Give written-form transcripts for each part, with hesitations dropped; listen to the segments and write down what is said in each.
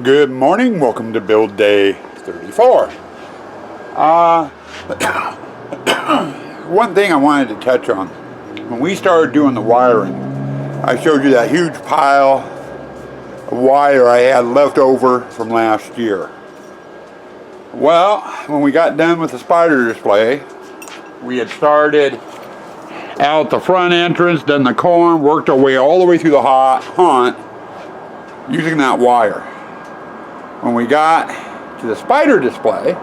Good morning, welcome to build day 34. One thing I wanted to touch on. When we started doing the wiring, I showed you that huge pile of wire I had left over from last year. Well, when we got done with the spider display, we had started out the front entrance, done the corn, worked our way all the way through the haunt using that wire. When we got to the spider display,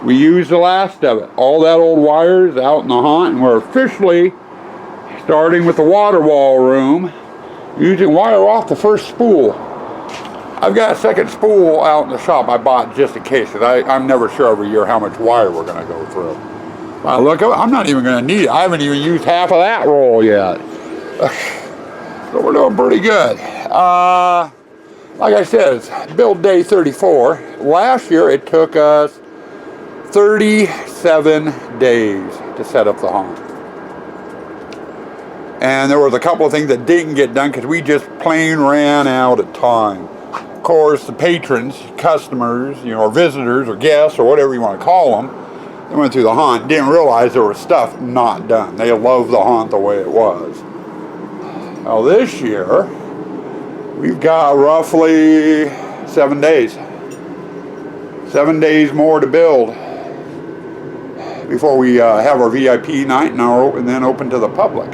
we used the last of it. All that old wire is out in the haunt, and we're officially starting with the water wall room, using wire off the first spool. I've got a second spool out in the shop I bought just in case, because I'm never sure every year how much wire we're going to go through. Well, look, I'm not even going to need it. I haven't even used half of that roll yet. So we're doing pretty good. Like I said, it's build day 34. Last year it took us 37 days to set up the haunt. And there was a couple of things that didn't get done because we just plain ran out of time. Of course, the patrons, customers, or visitors or guests or whatever you want to call them, they went through the haunt and didn't realize there was stuff not done. They loved the haunt the way it was. Now this year, we've got roughly 7 days. 7 days more to build before we have our VIP night and then open to the public.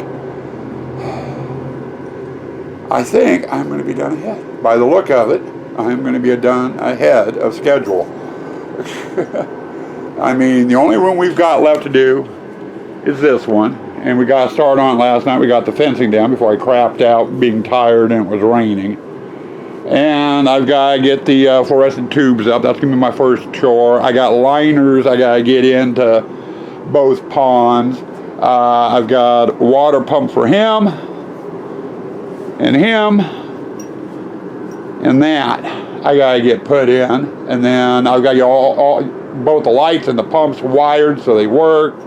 I think I'm going to be done ahead. By the look of it, I'm going to be done ahead of schedule. I mean, the only room we've got left to do is this one. And we got started on it last night. We got the fencing down before I crapped out being tired and it was raining. And I've got to get the fluorescent tubes up. That's going to be my first chore. I got liners I got to get into both ponds. I've got a water pump for him. And him. And that I got to get put in. And then I've got to get both the lights and the pumps wired so they work.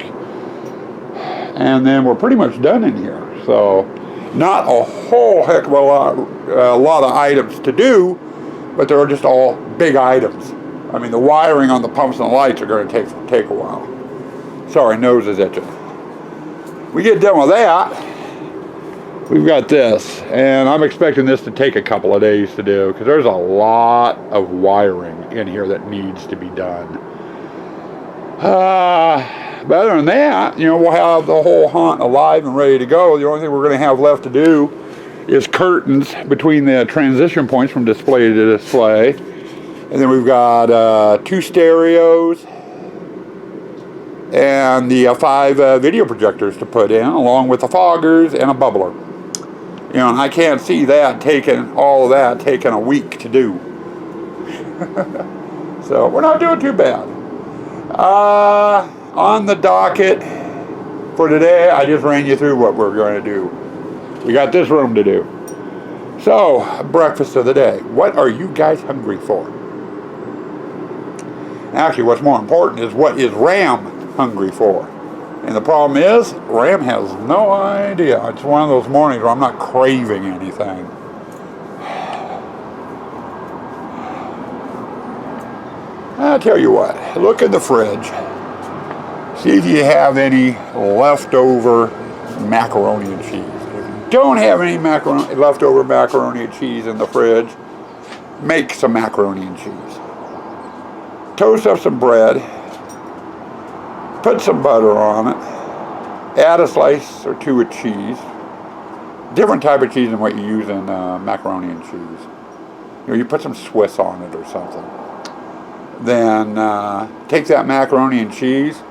And then we're pretty much done in here. So not a whole heck of a lot of items to do, but they're just all big items. I mean, the wiring on the pumps and the lights are going to take a while. Sorry, nose is itching. We get done with that, we've got this, and I'm expecting this to take a couple of days to do because there's a lot of wiring in here that needs to be done. But other than that, we'll have the whole haunt alive and ready to go. The only thing we're going to have left to do is curtains between the transition points from display to display. And then we've got 2 stereos and the 5 video projectors to put in, along with the foggers and a bubbler. And I can't see all of that taking a week to do. So we're not doing too bad. On the docket for today, I just ran you through what we're going to do. We got this room to do. So, breakfast of the day. What are you guys hungry for? Actually, what's more important is what is Ram hungry for? And the problem is, Ram has no idea. It's one of those mornings where I'm not craving anything. I'll tell you what, look in the fridge. See if you have any leftover macaroni and cheese. If you don't have any leftover macaroni and cheese in the fridge, make some macaroni and cheese. Toast up some bread, put some butter on it, add a slice or 2 of cheese, different type of cheese than what you use in macaroni and cheese. You put some Swiss on it or something. Then take that macaroni and cheese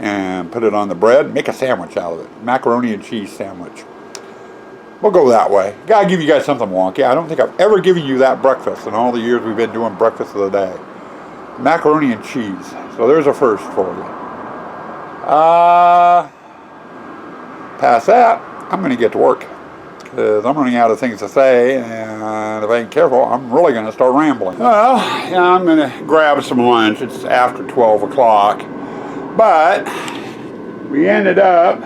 and put it on the bread. Make a sandwich out of it. Macaroni and cheese sandwich. We'll go that way. Gotta give you guys something wonky. I don't think I've ever given you that breakfast in all the years we've been doing breakfast of the day. Macaroni and cheese. So there's a first for you. Past that, I'm going to get to work. Because I'm running out of things to say, and if I ain't careful, I'm really going to start rambling. Well, I'm going to grab some lunch. It's after 12 o'clock. But we ended up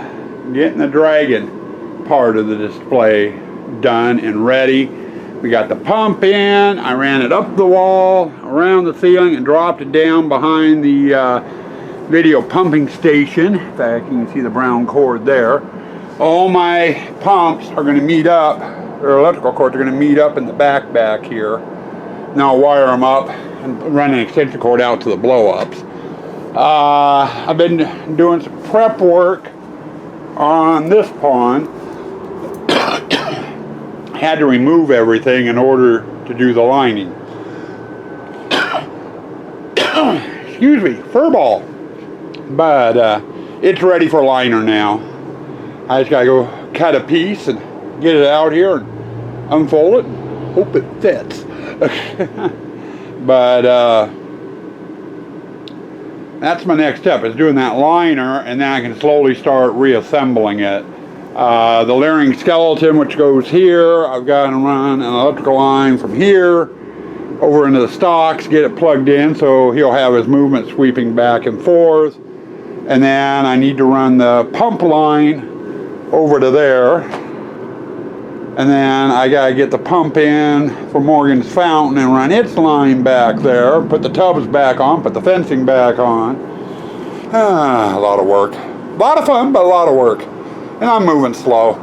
getting the dragon part of the display done and ready. We got the pump in. I ran it up the wall, around the ceiling, and dropped it down behind the video pumping station. In fact, you can see the brown cord there. All my pumps are going to meet up, or electrical cords are going to meet up in the back here. Now I'll wire them up and run an extension cord out to the blow-ups. I've been doing some prep work on this pond. Had to remove everything in order to do the lining. Excuse me, fur ball. But it's ready for liner now. I just gotta go cut a piece and get it out here and unfold it and hope it fits. But that's my next step, is doing that liner, and then I can slowly start reassembling it. The Layering skeleton, which goes here, I've got to run an electrical line from here over into the stocks, get it plugged in so he'll have his movement sweeping back and forth. And then I need to run the pump line over to there. And then I got to get the pump in for Morgan's fountain and run its line back there, put the tubs back on, put the fencing back on. A lot of work. A lot of fun, but a lot of work. And I'm moving slow.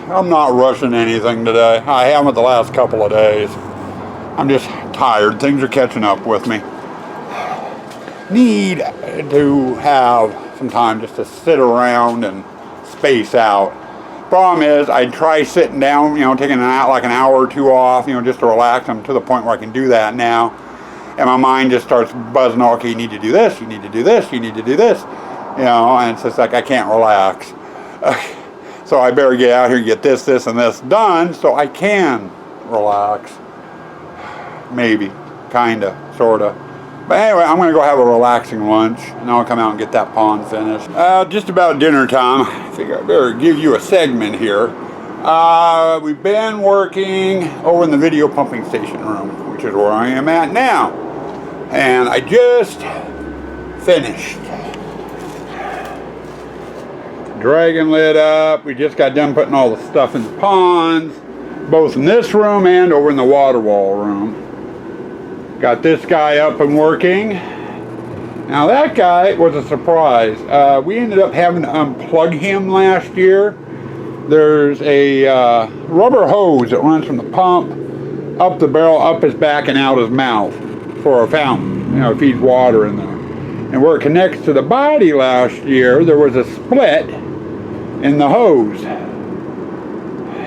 I'm not rushing anything today. I haven't the last couple of days. I'm just tired. Things are catching up with me. Need to have some time just to sit around and space out. Problem is, I try sitting down, taking like an hour or two off, just to relax. I'm to the point where I can do that now. And my mind just starts buzzing, okay, you need to do this, you need to do this, you need to do this. And it's just like I can't relax. So I better get out here and get this, and this done so I can relax. Maybe, kinda, sorta. But anyway, I'm gonna go have a relaxing lunch, and then I'll come out and get that pond finished. Just about dinner time. I figure I better give you a segment here. We've been working over in the video pumping station room, which is where I am at now. And I just finished. Dragon lit up. We just got done putting all the stuff in the ponds, both in this room and over in the water wall room. Got this guy up and working. Now that guy was a surprise. We ended up having to unplug him last year. There's a rubber hose that runs from the pump up the barrel, up his back and out his mouth for a fountain. It feeds water in there. And where it connects to the body last year, there was a split in the hose,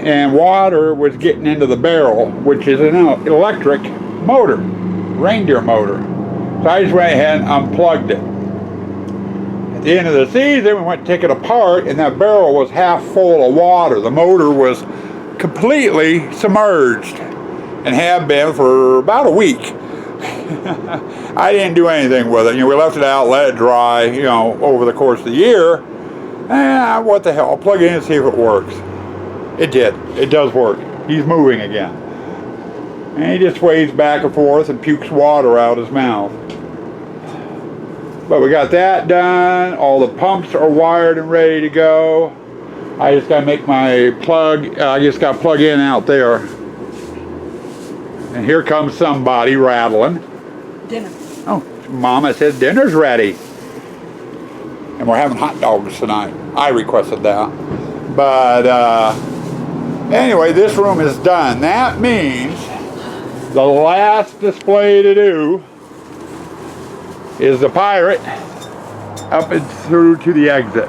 and water was getting into the barrel, which is an electric motor, reindeer motor. So I just went ahead and unplugged it. At the end of the season, we went to take it apart, and that barrel was half full of water. The motor was completely submerged and had been for about a week. I didn't do anything with it. We left it out, let it dry, over the course of the year. What the hell? I'll plug it in and see if it works. It did. It does work. He's moving again. And he just sways back and forth and pukes water out his mouth. But we got that done. All the pumps are wired and ready to go. I just got to make my plug. I just got to plug in out there. And here comes somebody rattling. Dinner. Oh, Mama said dinner's ready. And we're having hot dogs tonight. I requested that. But anyway, this room is done. That means the last display to do is the pirate up and through to the exit.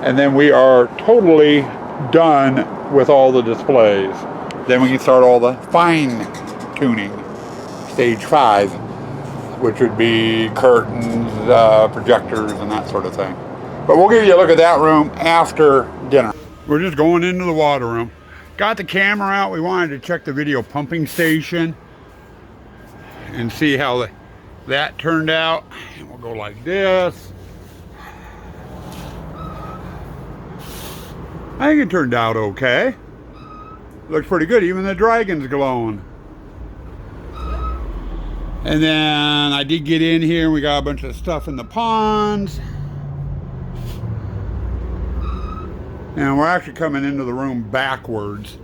And then we are totally done with all the displays. Then we can start all the fine tuning, stage 5, which would be curtains, projectors, and that sort of thing. But we'll give you a look at that room after dinner. We're just going into the water room. Got the camera out. We wanted to check the video pumping station and see how that turned out. And we'll go like this. I think it turned out okay. Looks pretty good. Even the dragon's glowing. And then I did get in here and we got a bunch of stuff in the ponds. And we're actually coming into the room backwards.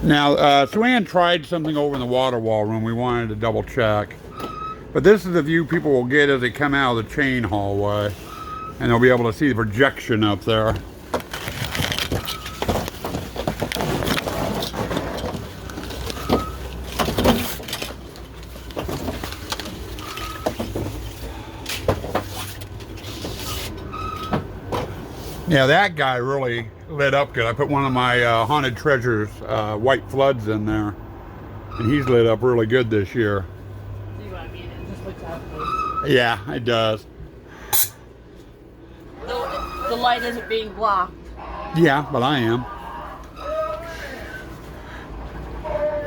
Now, Sue-Ann tried something over in the water wall room. We wanted to double check. But this is the view people will get as they come out of the chain hallway. And they'll be able to see the projection up there. Yeah, that guy really lit up good. I put one of my Haunted Treasures white floods in there, and he's lit up really good this year. See what I mean? It just looks out of place. Yeah, it does. The light isn't being blocked. Yeah, but I am.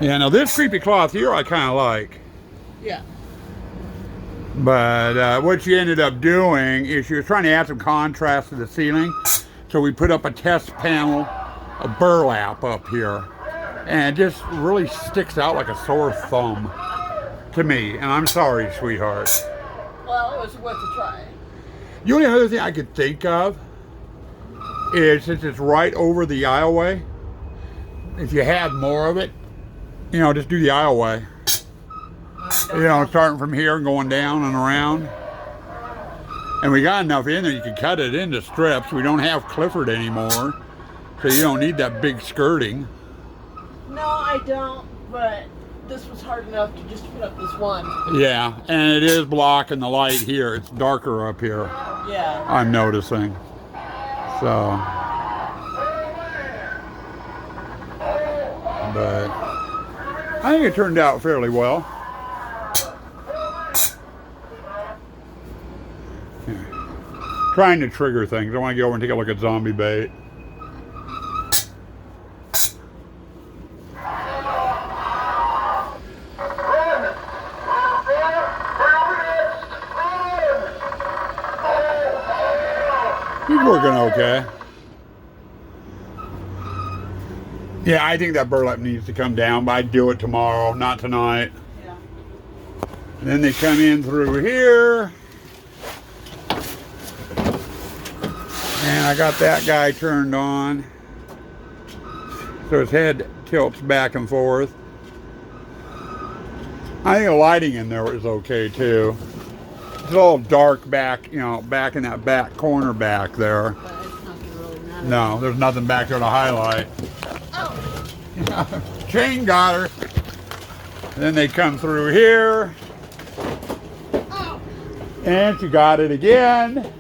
Yeah, now this creepy cloth here I kind of like. Yeah. But what she ended up doing is she was trying to add some contrast to the ceiling. So we put up a test panel of burlap up here. And it just really sticks out like a sore thumb to me. And I'm sorry, sweetheart. Well, it was worth a try. The only other thing I could think of is, since it's right over the aisleway, if you had more of it, you know, just do the aisleway. You know, starting from here and going down and around. And we got enough in there, you could cut it into strips. We don't have Clifford anymore, so you don't need that big skirting. No, I don't, but this was hard enough to just put up this one. Yeah, and it is blocking the light here. It's darker up here. Yeah. I'm noticing. So. But I think it turned out fairly well. Trying to trigger things. I want to go over and take a look at zombie bait. He's working okay. Yeah, I think that burlap needs to come down, but I'd do it tomorrow, not tonight. Yeah. And then they come in through here. And I got that guy turned on. So his head tilts back and forth. I think the lighting in there is okay too. It's a little dark back, you know, back in that back corner back there. But it's not gonna really matter. No, there's nothing back there to highlight. Oh. Chain got her. And then they come through here. Oh. And she got it again.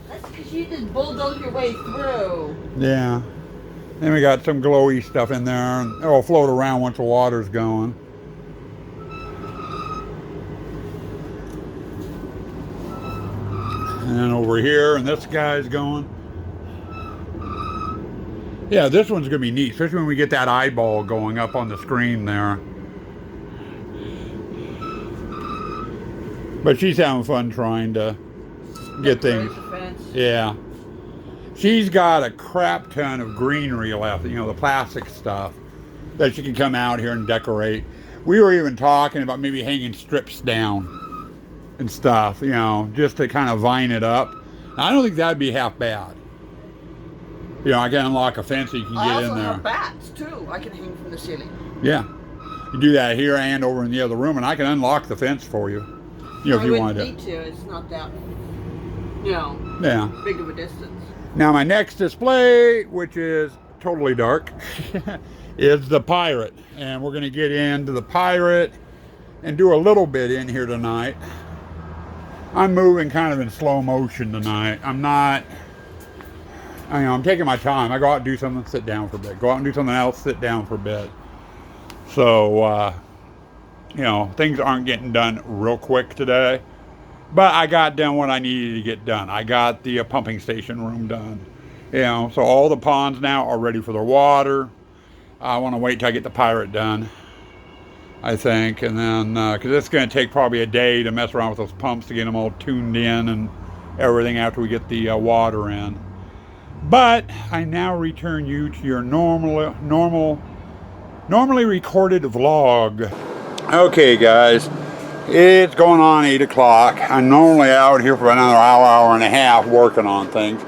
That's because you just bulldoze your way through. Yeah. Then we got some glowy stuff in there, and it'll float around once the water's going. And then over here, and this guy's going. Yeah, this one's gonna be neat, especially when we get that eyeball going up on the screen there. But she's having fun trying to get things. Yeah. She's got a crap ton of greenery left, you know, the plastic stuff that she can come out here and decorate. We were even talking about maybe hanging strips down and stuff, you know, just to kind of vine it up. I don't think that'd be half bad. You know, I can unlock a fence so you can get in there. I also have bats too. I can hang from the ceiling. Yeah. You do that here and over in the other room, and I can unlock the fence for you. You know, if you wanted to. I wouldn't need to. It's not that, you know, Yeah. big of a distance. Now my next display, which is totally dark, is the Pirate. And we're going to get into the Pirate and do a little bit in here tonight. I'm moving kind of in slow motion tonight. I'm not, I'm taking my time. I go out and do something, sit down for a bit. Go out and do something else, sit down for a bit. So, you know, things aren't getting done real quick today. But I got done what I needed to get done. I got the pumping station room done. You know, so all the ponds now are ready for their water. I want to wait till I get the Pirate done, I think. And then, because it's going to take probably a day to mess around with those pumps to get them all tuned in and everything after we get the water in. But I now return you to your normally recorded vlog. Okay, guys. It's going on 8 o'clock. I'm normally out here for another hour and a half working on things.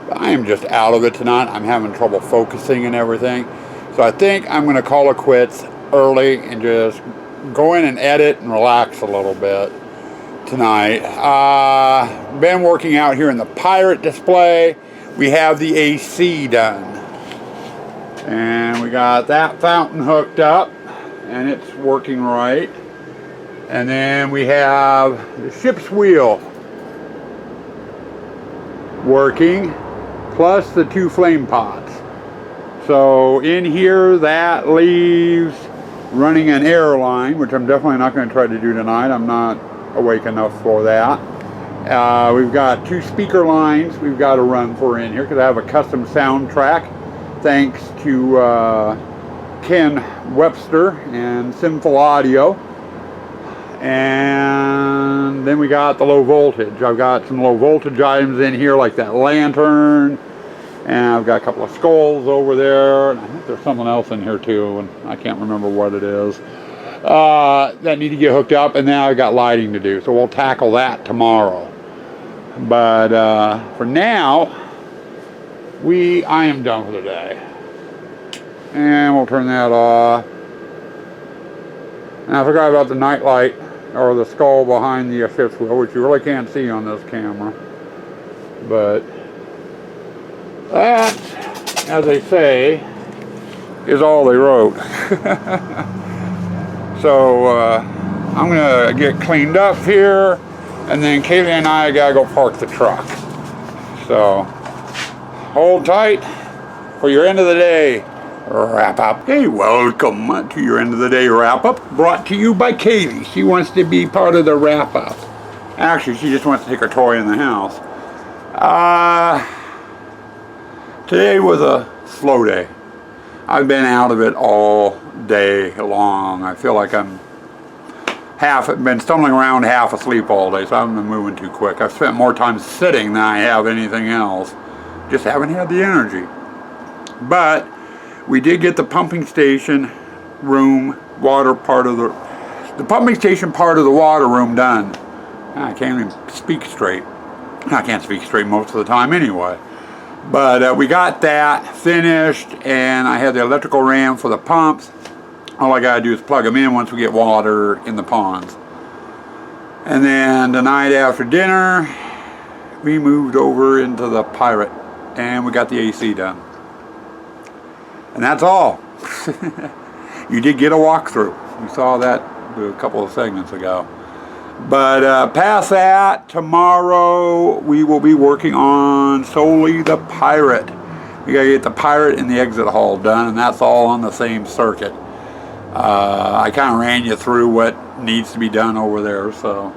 But I am just out of it tonight. I'm having trouble focusing and everything. So I think I'm going to call it quits early and just go in and edit and relax a little bit tonight. Been working out here in the Pirate display. We have the AC done. And we got that fountain hooked up and it's working right. And then we have the ship's wheel working, plus the 2 flame pots. So in here that leaves running an air line, which I'm definitely not going to try to do tonight. I'm not awake enough for that. We've got 2 speaker lines we've got to run for in here because I have a custom soundtrack thanks to Ken Webster and Sinful Audio. And then we got the low voltage. I've got some low voltage items in here like that lantern, and I've got a couple of skulls over there, and I think there's something else in here too, and I can't remember what it is, that need to get hooked up. And now I've got lighting to do, so we'll tackle that tomorrow. But for now, I am done for the day. And we'll turn that off. And I forgot about the night light, or the skull behind the ship's wheel, which you really can't see on this camera. But that, as they say, is all they wrote. So I'm gonna get cleaned up here, and then Kaylee and I gotta go park the truck. So hold tight for your end of the day wrap up. Hey, welcome to your end of the day wrap up, brought to you by Kaylee. She wants to be part of the wrap up. Actually, she just wants to take her toy in the house. Today was a slow day. I've been out of it all day long. I feel like I'm been stumbling around half asleep all day, so I haven't been moving too quick. I've spent more time sitting than I have anything else. Just haven't had the energy. But we did get the pumping station room, water part of the pumping station part of the water room done. I can't even speak straight. I can't speak straight most of the time anyway. But we got that finished, and I had the electrical ram for the pumps. All I gotta do is plug them in once we get water in the ponds. And then the night after dinner, we moved over into the Pirate, and we got the AC done. And that's all. You did get a walkthrough. You saw that a couple of segments ago. But past that, tomorrow we will be working on solely the Pirate. We gotta get the Pirate and the exit hall done, and that's all on the same circuit. I kind of ran you through what needs to be done over there, so.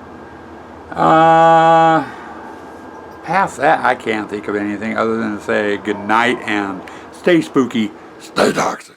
Past that, I can't think of anything other than to say good night and stay spooky, stay toxic.